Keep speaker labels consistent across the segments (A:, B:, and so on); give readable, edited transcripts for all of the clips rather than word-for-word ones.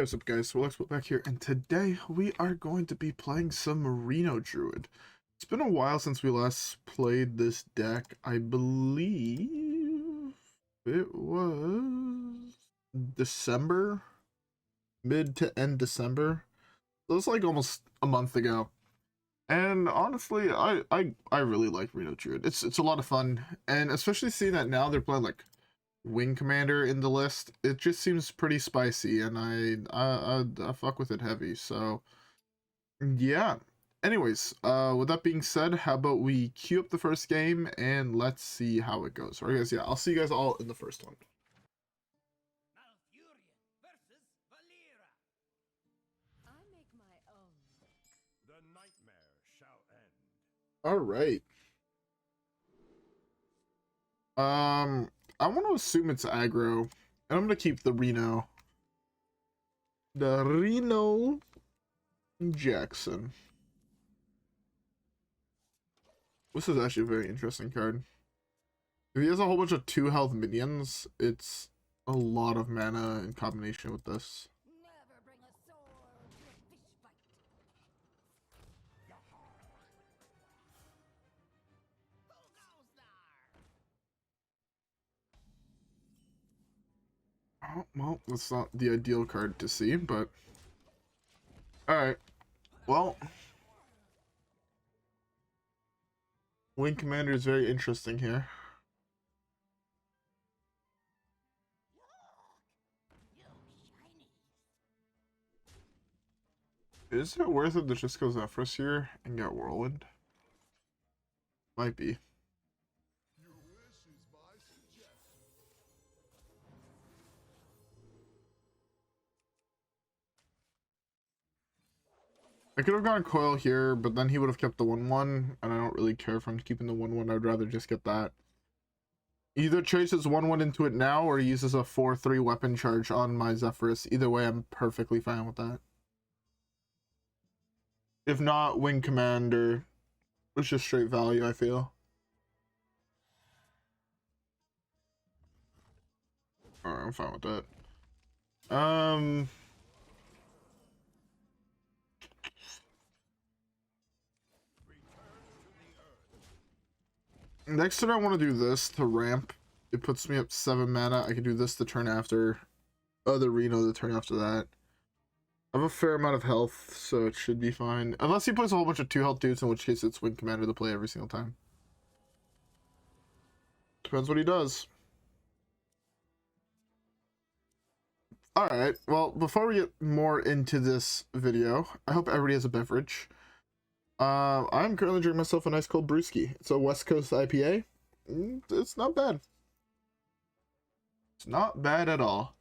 A: Hey, what's up guys, so let's put back here, and today we are going to be playing some Reno Druid. It's been a while since we last played this deck. I believe it was December, mid to end December. So it's like almost a month ago. And honestly, I really like Reno Druid. It's a lot of fun, and especially seeing that now they're playing like Wing Commander in the list, it just seems pretty spicy, and I fuck with it heavy. So yeah. Anyways, with that being said, how about we queue up the first game and let's see how it goes. Alright guys, yeah, I'll see you guys all in the first one. Alright. I want to assume it's aggro, and I'm gonna keep the Reno. The Reno Jackson. This is actually a very interesting card. If he has a whole bunch of 2 health minions, it's a lot of mana in combination with this.
B: Never bring a sword to a fish fight.
A: Oh, well, that's not the ideal card to see, but alright. Well, Wing Commander is very interesting here. Is it worth it to just go Zephrys here and get Whirlwind? Might be. I could have gone Coil here, but then he would have kept the 1/1, and I don't really care if I'm keeping the 1/1. I'd rather just get that. Either traces 1/1 into it now, or he uses a 4/3 weapon charge on my Zephrys. Either way, I'm perfectly fine with that. If not, Wing Commander, it's just straight value, I feel. Alright, I'm fine with that. Next turn I want to do this to ramp. It puts me up 7 mana. I can do this the turn after. The Reno the turn after that. I have a fair amount of health, so it should be fine. Unless he plays a whole bunch of 2 health dudes, in which case it's Wing Commander to play every single time. Depends what he does. Alright, well, before we get more into this video, I hope everybody has a beverage. I'm currently drinking myself a nice cold brewski. It's a West Coast IPA. It's not bad. It's not bad at all.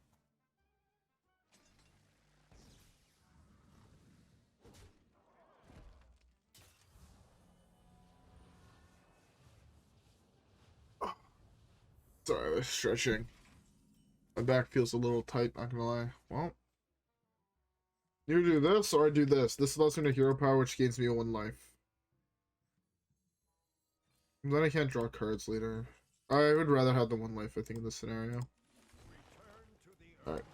A: Sorry, I was stretching. My back feels a little tight, not gonna lie. Well, you do this or I do this. This allows me to hero power, which gains me 1 life. Then I can't draw cards later. I would rather have the 1 life, I think, in this scenario. Alright.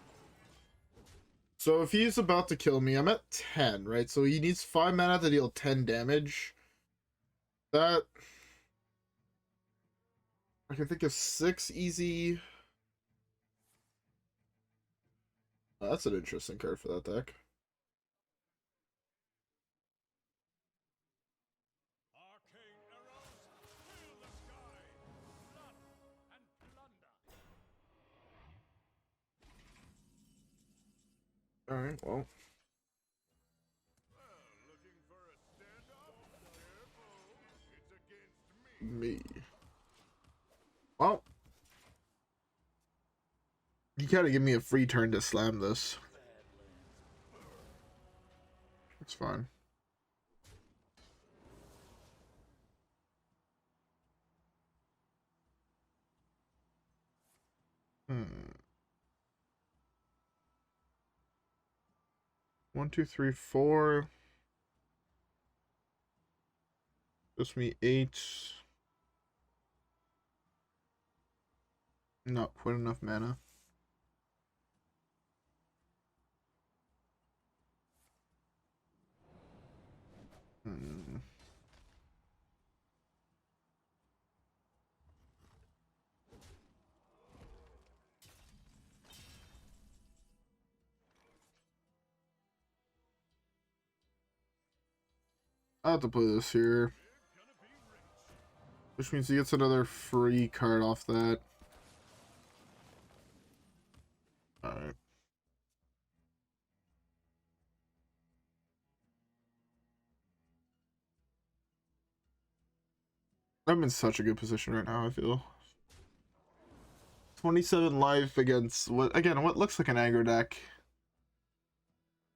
A: So if he's about to kill me, I'm at 10, right? So he needs 5 mana to deal 10 damage. That I can think of 6 easy. That's an interesting card for that deck. Alright, well. Me. Well. You gotta give me a free turn to slam this. It's fine. Hmm. 1, 2, 3, 4. Gives me 8. Not quite enough mana. I have to play this here. Which means he gets another free card off that. Alright. I'm in such a good position right now, I feel. 27 life against what looks like an aggro deck.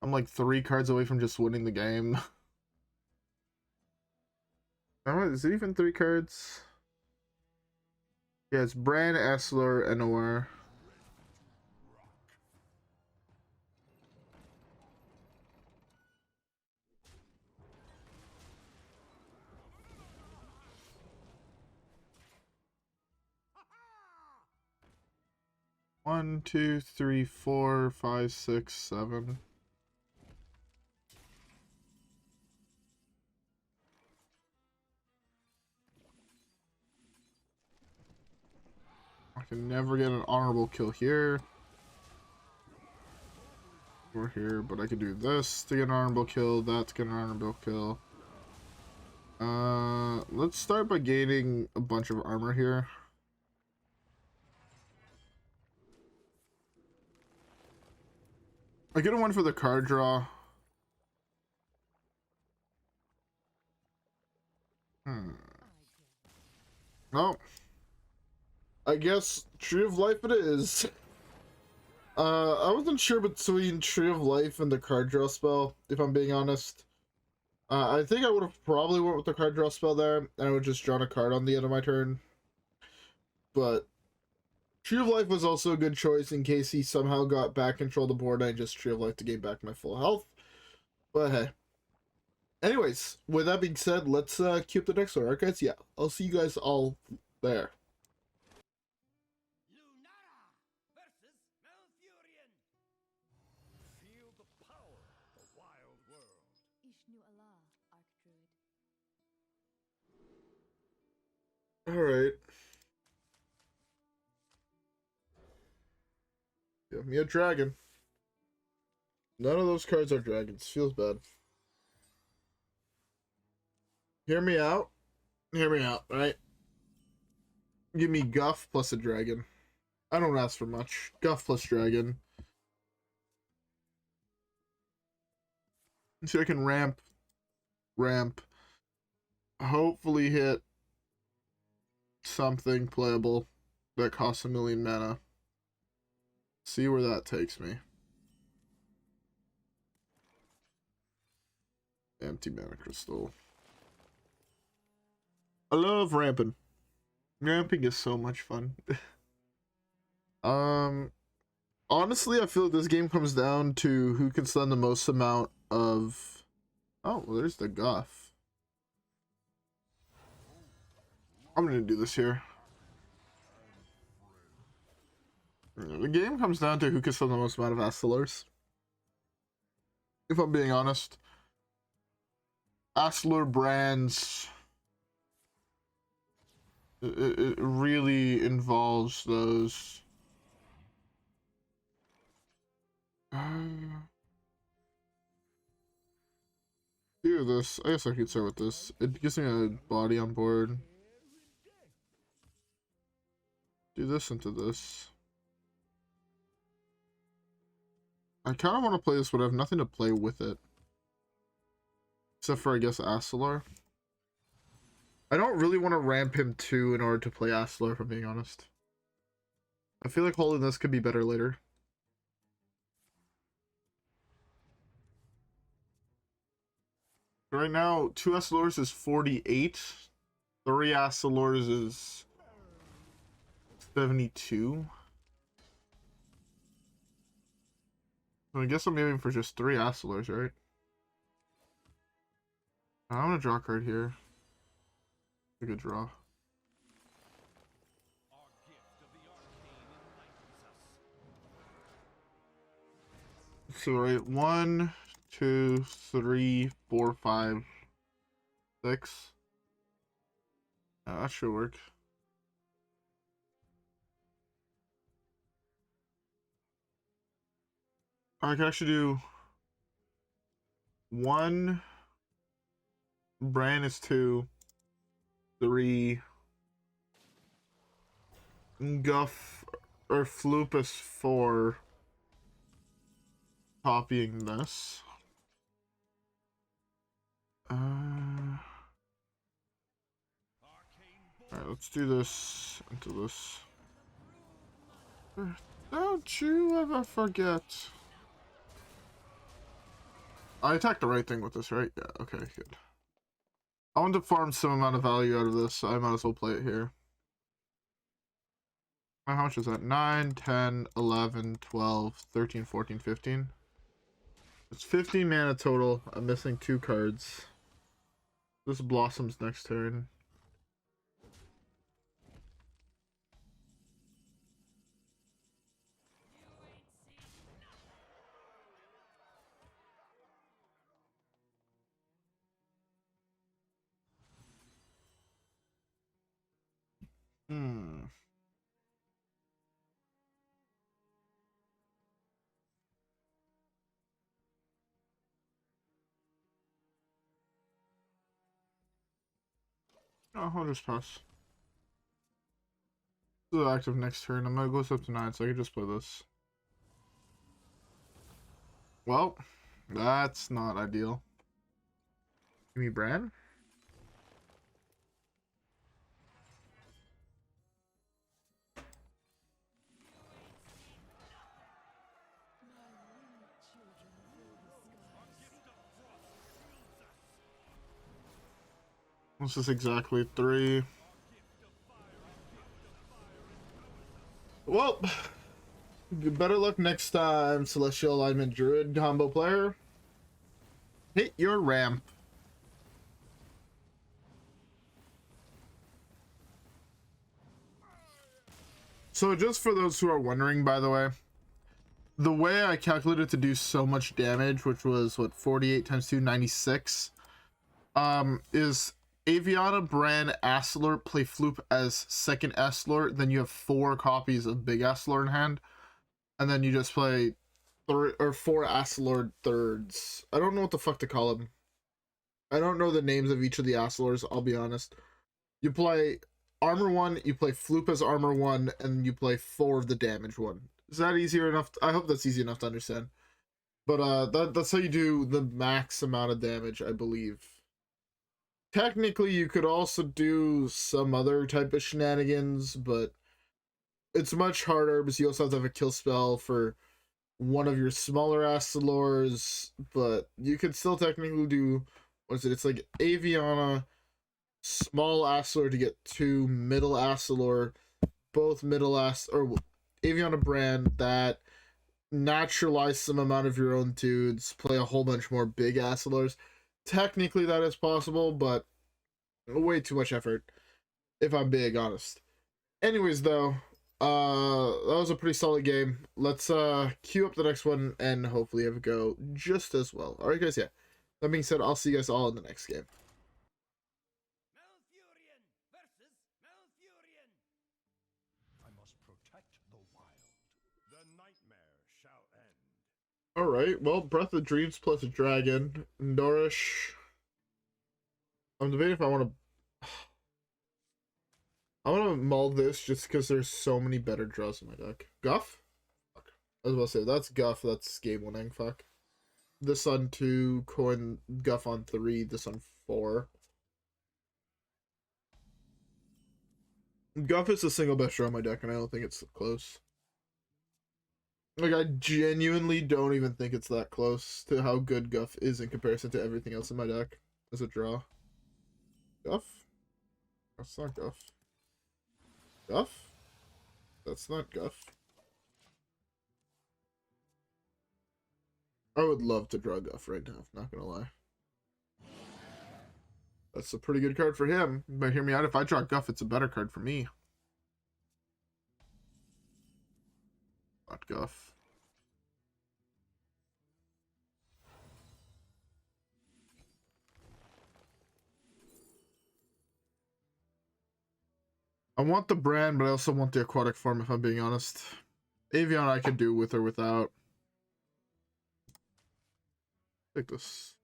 A: I'm like 3 cards away from just winning the game. Oh, is it even 3 cards? Yeah, it's Brann, Astalor, and Noir. One, two, three, 4, 5, 6, 7. I can never get an honorable kill here. We're here, but I can do this to get an honorable kill, that to get an honorable kill. Let's start by gaining a bunch of armor here. I get a one for the card draw. No. I guess Tree of Life it is. I wasn't sure between Tree of Life and the card draw spell, if I'm being honest. I think I would have probably went with the card draw spell there, and I would just drawn a card on the end of my turn. But Tree of Life was also a good choice in case he somehow got back control of the board and I just Tree of Life to gain back my full health. But hey. Anyways, with that being said, let's cue up the next one, alright guys? Yeah, I'll see you guys all there. Alright. Give me a dragon. None of those cards are dragons. Feels bad. Hear me out. Hear me out, right? Give me Guff plus a dragon. I don't ask for much. Guff plus dragon. So I can ramp. Hopefully hit something playable that costs 1,000,000 mana. See where that takes me. Empty mana crystal. I love ramping. Ramping is so much fun. Honestly, I feel like this game comes down to who can send the most amount of... Oh, well, there's the Guff. I'm gonna do this here. The game comes down to who can send the most amount of Astalors. If I'm being honest. Astalor brands... It really involves those... do this. I guess I could start with this. It gives me a body on board. Do this into this. I kind of want to play this, but I have nothing to play with it. Except for, I guess, Astalor. I don't really want to ramp him too in order to play Astalor, if I'm being honest. I feel like holding this could be better later. Right now, 2 Astalors is 48. 3 Astalors is 72. So I guess I'm aiming for just 3 Astalors, right? I'm gonna draw a card here. A good draw. So right, 1, 2, 3, 4, 5, 6. That should work. I can actually do 1, Brann is 2. 3. Guff or Floop is 4. Copying this. Alright, let's do this into this. Don't you ever forget. I attacked the right thing with this, right? Yeah, okay, good. I want to farm some amount of value out of this, so I might as well play it here. How much is that? 9, 10, 11, 12, 13, 14, 15. It's 15 mana total. I'm missing 2 cards. This blossoms next turn. Oh, I'll just pass. This is active next turn. I'm gonna go up to 9, so I can just play this. Well, that's not ideal. Give me Brann. This is exactly 3. Well, better luck next time, Celestial Alignment Druid combo player. Hit your ramp. So just for those who are wondering, by the way I calculated to do so much damage, which was what, 48 times 2, 96, is Aviana, Brann, Astalor, play Floop as second Astalor, then you have 4 copies of Big Astalor in hand, and then you just play 4 Astalor thirds. I don't know what the fuck to call them. I don't know the names of each of the Astalors, I'll be honest. You play Armor 1, you play Floop as Armor 1, and you play 4 of the damage 1. Is that easier enough? I hope that's easy enough to understand. But that's how you do the max amount of damage, I believe. Technically, you could also do some other type of shenanigans, but it's much harder because you also have to have a kill spell for one of your smaller Astalors, but you could still technically do, what is it? It's like Aviana, small Astalor to get 2 middle Astalor, both middle or Aviana Brann that naturalize some amount of your own dudes, play a whole bunch more big Astalors. Technically that is possible, but way too much effort, if I'm being honest. Anyways, though, that was a pretty solid game. Let's queue up the next one and hopefully have it go just as well. Alright guys, yeah. That being said, I'll see you guys all in the next game.
C: Malfurion versus Malfurion. I must protect the wild. The nightmare shall end.
A: Alright, well, Breath of Dreams plus a dragon. Nourish. I'm debating if I want to mull this just because there's so many better draws in my deck. Guff? Fuck. I was about to say, that's Guff, that's game winning, fuck. This on 2, coin Guff on 3, this on 4. Guff is the single best draw in my deck, and I don't think it's close. Like, I genuinely don't even think it's that close to how good Guff is in comparison to everything else in my deck as a draw. Guff? That's not Guff. Guff? That's not Guff. I would love to draw Guff right now, not gonna lie. That's a pretty good card for him, but hear me out, if I draw Guff, it's a better card for me. Not Guff. I want the Brann, but I also want the Aquatic Form, if I'm being honest. Aviana I could do with or without. Take this.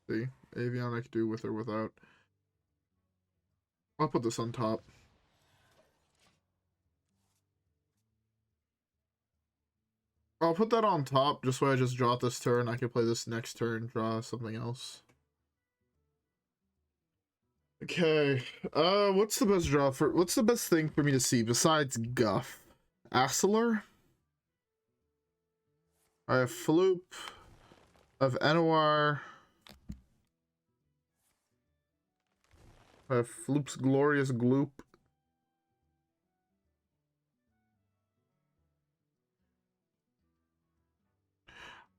A: See, Aviana I could do with or without. I'll put this on top. I'll put that on top just so I just draw it this turn. I can play this next turn, draw something else. Okay, what's the best draw for, what's the best thing for me to see besides Guff? Astalor? I have Floop. I have Enoir. I have Floop's Glorious Gloop.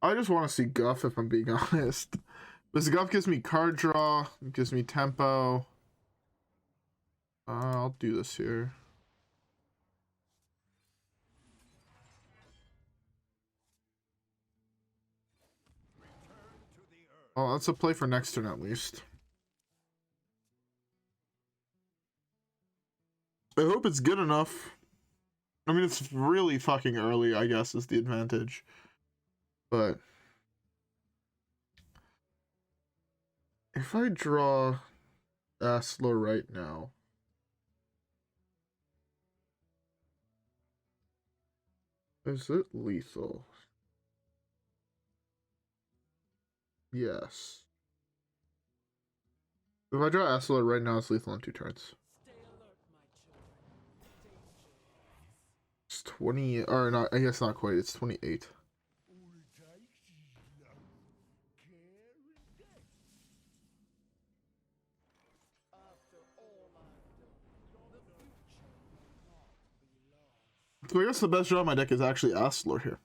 A: I just want to see Guff if I'm being honest. Because Guff gives me card draw, it gives me tempo. I'll do this here. Oh, that's a play for next turn at least. I hope it's good enough. I mean, it's really fucking early, I guess, is the advantage. But if I draw Astalor right now, is it lethal? Yes. If I draw Astalor right now, it's lethal on 2 turns. It's 20, or not, I guess not quite, it's 28. So I guess the best draw in my deck is actually Astalor here.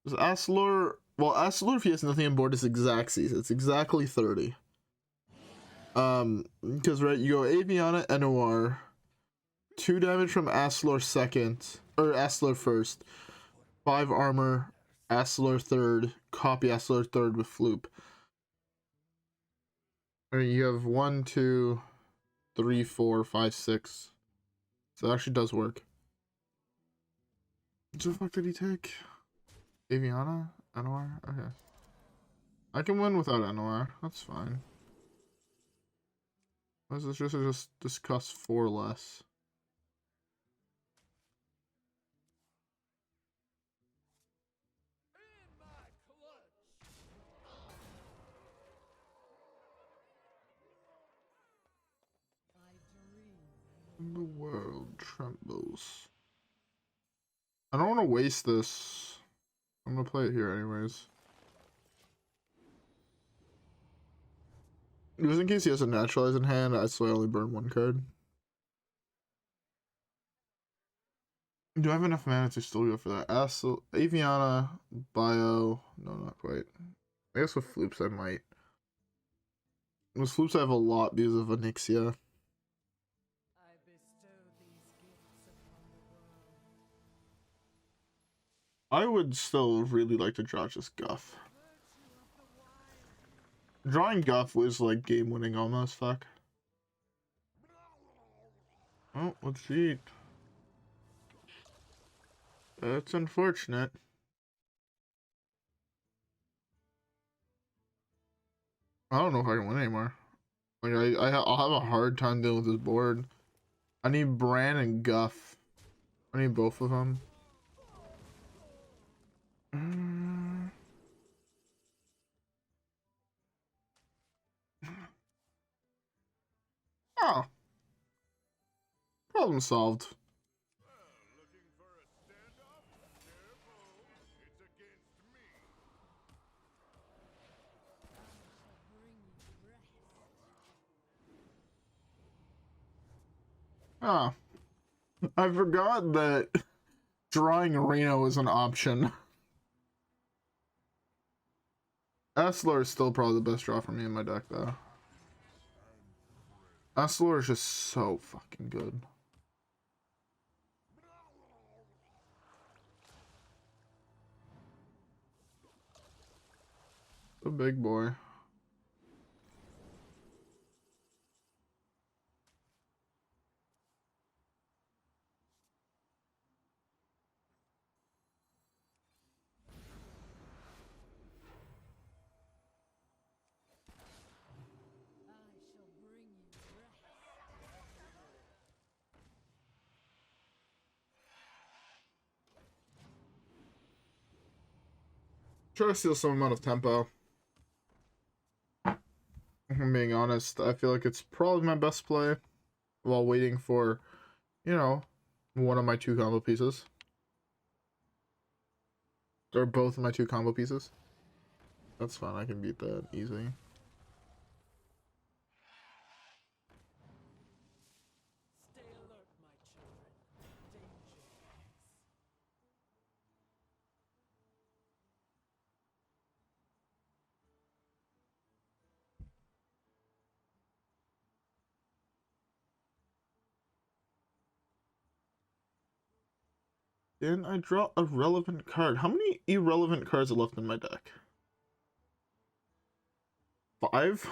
A: Because Astalor, well, Astalor, if he has nothing on board, is Xaxes. It's exactly 30. Because, right, you go Aviana, Enoir, 2 damage from Astalor second, or Astalor first, 5 armor, Astalor third, copy Astalor third with Floop. I mean, you have 1, 2, 3, 4, 5, 6. So it actually does work. What the fuck did he take? Aviana? Enoir? Okay. I can win without Enoir. That's fine. Let's just discuss 4 less. The world trembles. I don't want to waste this. I'm gonna play it here anyways. Just in case he has a naturalize in hand, I still only burn 1 card. Do I have enough mana to still go for that? Aviana, Bio. No, not quite. I guess with Floops I might. With Floops I have a lot because of Onyxia. I would still really like to draw just Guff. Drawing Guff was like game winning almost, fuck. Oh, let's eat. That's unfortunate. I don't know if I can win anymore. Like I'll have a hard time dealing with this board. I need Brann and Guff. I need both of them. Oh. Problem solved. Ah. I forgot that drawing Reno is an option. Astalor is still probably the best draw for me in my deck, though. Astalor is just so fucking good. The big boy. Try to steal some amount of tempo. If I'm being honest, I feel like it's probably my best play while waiting for, you know, one of my 2 combo pieces. Or both of my 2 combo pieces. That's fine, I can beat that easy.
D: Stay alert, my children. Danger awaits.
A: Then I draw a relevant card. How many irrelevant cards are left in my deck? 5?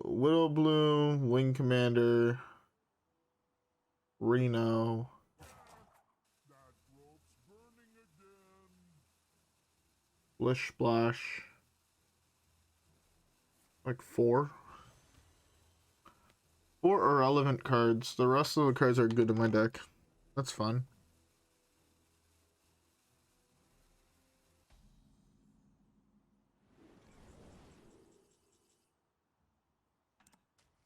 A: Widowbloom, Wing Commander, Reno. Splish-Splash. Like 4. 4 irrelevant cards. The rest of the cards are good in my deck. That's fun.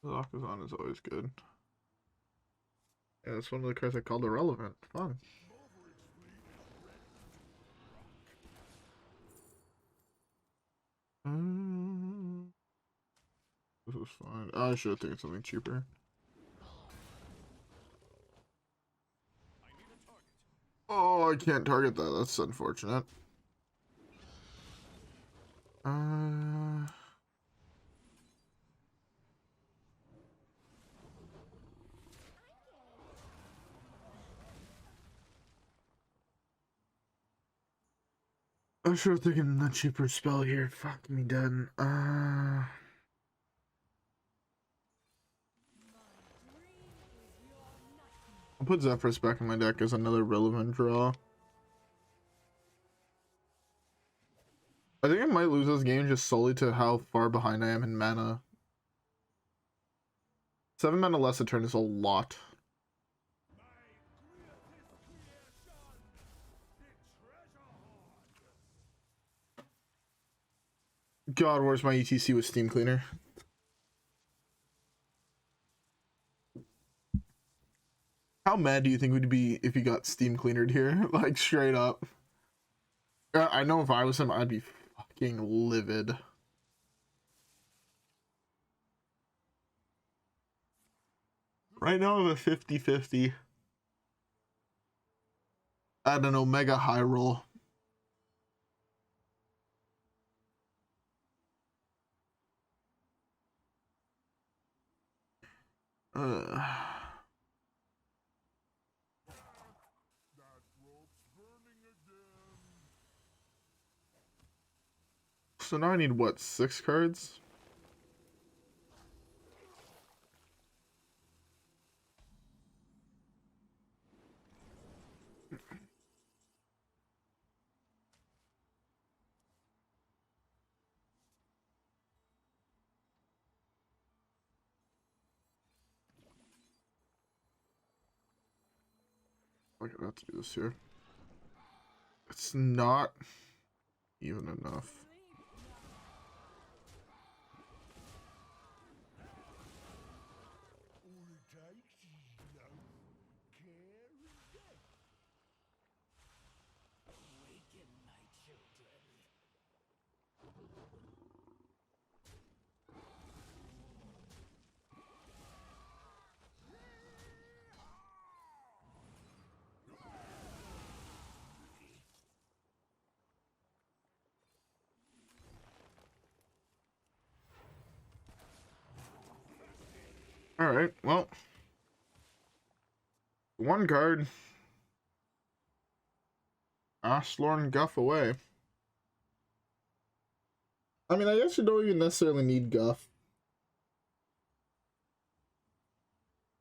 A: Kazakusan is always good. Yeah, that's one of the cards I called irrelevant. Fun. This was fine. I should have taken something cheaper. Oh, I can't target that. That's unfortunate. I should have taken the cheaper spell here. Fuck me dead. I'll put Zephrys back in my deck as another relevant draw. I think I might lose this game just solely to how far behind I am in mana. 7 mana less a turn is a lot. God, where's my E.T.C with Steam Cleaner? How mad do you think we'd be if he got Steam Cleanered here? Like, straight up. I know if I was him, I'd be fucking livid. Right now I have a 50-50 at an Omega high roll. So now I need, what, 6 cards? I have to do this here. It's not even enough. Alright, well. 1 card. Astalor Guff away. I mean, I guess you don't even necessarily need Guff.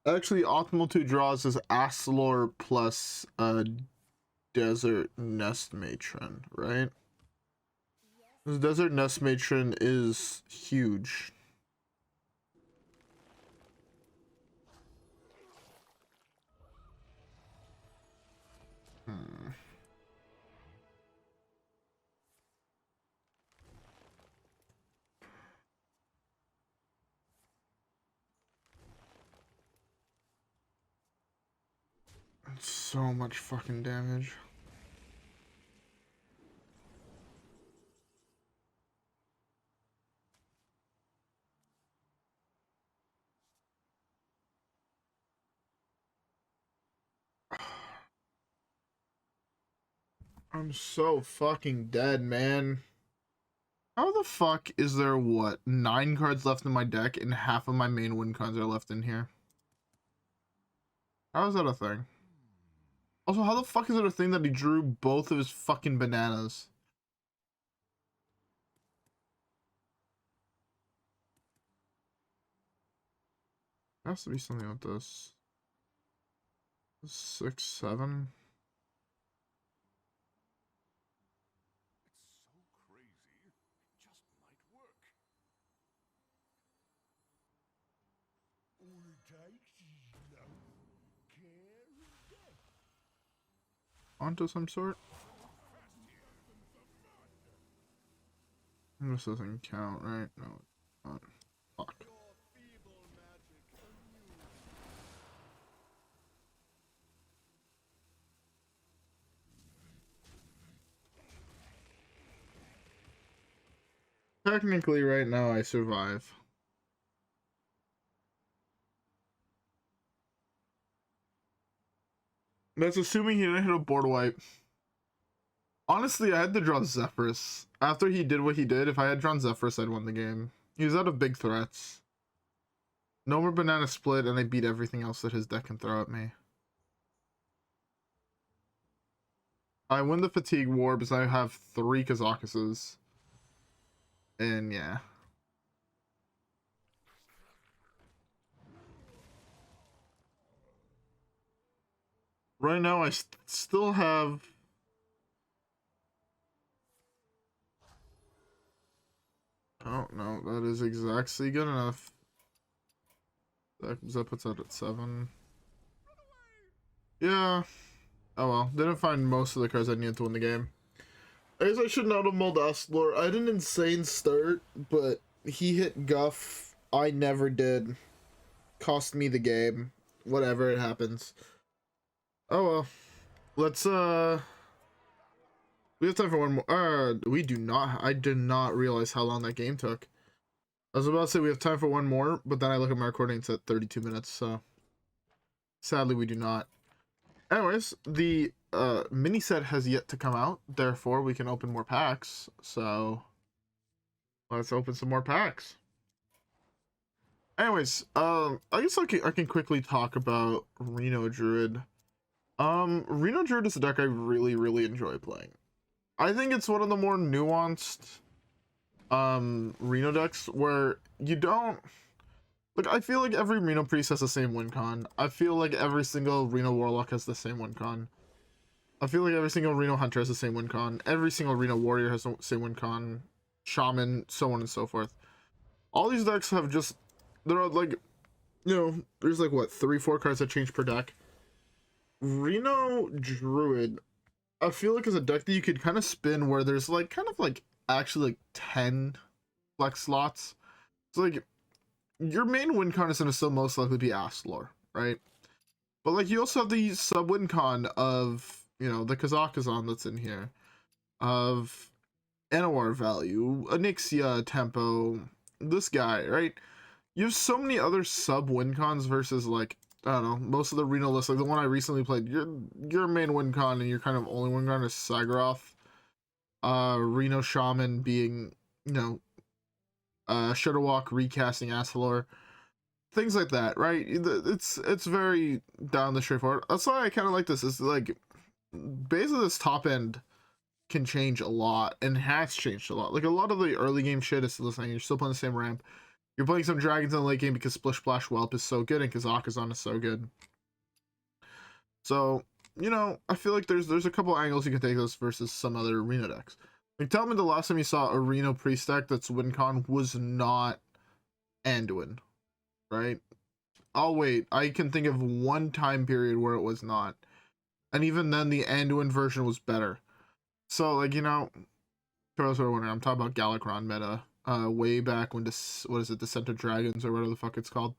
A: Actually, optimal 2 draws is Astalor plus Desert Nestmatron, right? This Desert Nestmatron is huge. So much fucking damage. I'm so fucking dead, man. How the fuck is there, what, 9 cards left in my deck and half of my main win cons are left in here? How is that a thing? Also, how the fuck is it a thing that he drew both of his fucking bananas? There has to be something with this. 6, 7.
C: It's so crazy, it just might work. All it takes is love, care, and death.
A: Onto some sort? This doesn't count, right? No, it's not. Fuck.
C: Your feeble magic amused.
A: Technically, right now, I survive. That's assuming he didn't hit a board wipe. Honestly, I had to draw Zephrys. After he did what he did, if I had drawn Zephrys, I'd won the game. He was out of big threats. No more banana split, and I beat everything else that his deck can throw at me. I win the fatigue war because I have 3 Kazakuses. And yeah. Right now, I still have... Oh, no, that is exactly good enough. That puts that at 7. Yeah. Oh well, didn't find most of the cards I needed to win the game. I guess I should not have mulled Astalor. I had an insane start, but he hit Guff. I never did. Cost me the game. Whatever, it happens. Oh well. Let's, we have time for one more. We do not. I did not realize how long that game took. I was about to say we have time for one more, but then I look at my recording, it's at 32 minutes, so... Sadly, we do not. Anyways, the mini set has yet to come out, therefore we can open more packs, so... Let's open some more packs. Anyways, I guess I can quickly talk about Reno Druid. Reno Druid is a deck I really enjoy playing. I think it's one of the more nuanced Reno decks where you don't... Like, I feel like every Reno Priest has the same win con. I feel like every single Reno Warlock has the same win con. I feel like every single Reno Hunter has the same win con. Every single Reno Warrior has the same win con. Shaman, so on and so forth. All these decks have just... They're like... You know, there's like, what, 3-4 cards that change per deck. Reno Druid, I feel like is a deck that you could kind of spin where there's like, kind of like, actually like 10 flex slots. So like... Your main win con is going to still most likely be Astalor, right? But like you also have the sub win con of, you know, the Kazakusan that's in here, of Anowar value, Onyxia tempo, this guy, right? You have so many other sub win cons versus like, I don't know, most of the Reno lists, like the one I recently played, your main win con and your kind of only win con is Sagrath. Reno Shaman being, you know, Shudderwalk recasting Astalor, things like that, right? It's very down the straightforward. That's why I kind of like this. Is like basically this top end can change a lot and has changed a lot. Like a lot of the early game shit is still the same. You're still playing the same ramp. You're playing some dragons in the late game because Splish-Splash Whelp is so good and Kazakusan is so good. So, you know, I feel like there's a couple angles you can take this versus some other arena decks. Like, tell me the last time you saw a Reno Priest deck that's WinCon was not Anduin, right? I'll wait. I can think of one time period where it was not. And even then, the Anduin version was better. So, like, you know, for those who are wondering, I'm talking about Galakrond meta. Way back when this, what is it, Descent of Dragons or whatever the fuck it's called,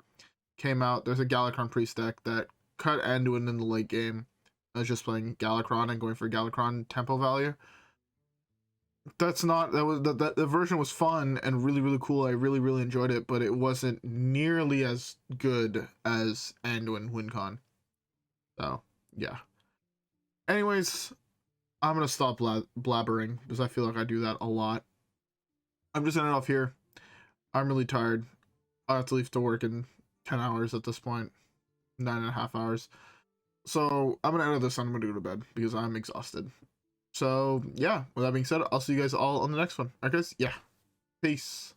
A: came out. There's a Galakrond Priest deck that cut Anduin in the late game. just playing Galakron and going for Galakron tempo value. That's not, that was, the version was fun and really, really cool. I really, really enjoyed it, but it wasn't nearly as good as Anduin WinCon. So, yeah. Anyways, I'm going to stop blabbering because I feel like I do that a lot. I'm just ending off here. I'm really tired. I have to leave to work in 10 hours at this point. 9.5 hours. So I'm going to end this and I'm going to go to bed because I'm exhausted. So yeah, with that being said, I'll see you guys all on the next one. Alright guys, yeah. Peace.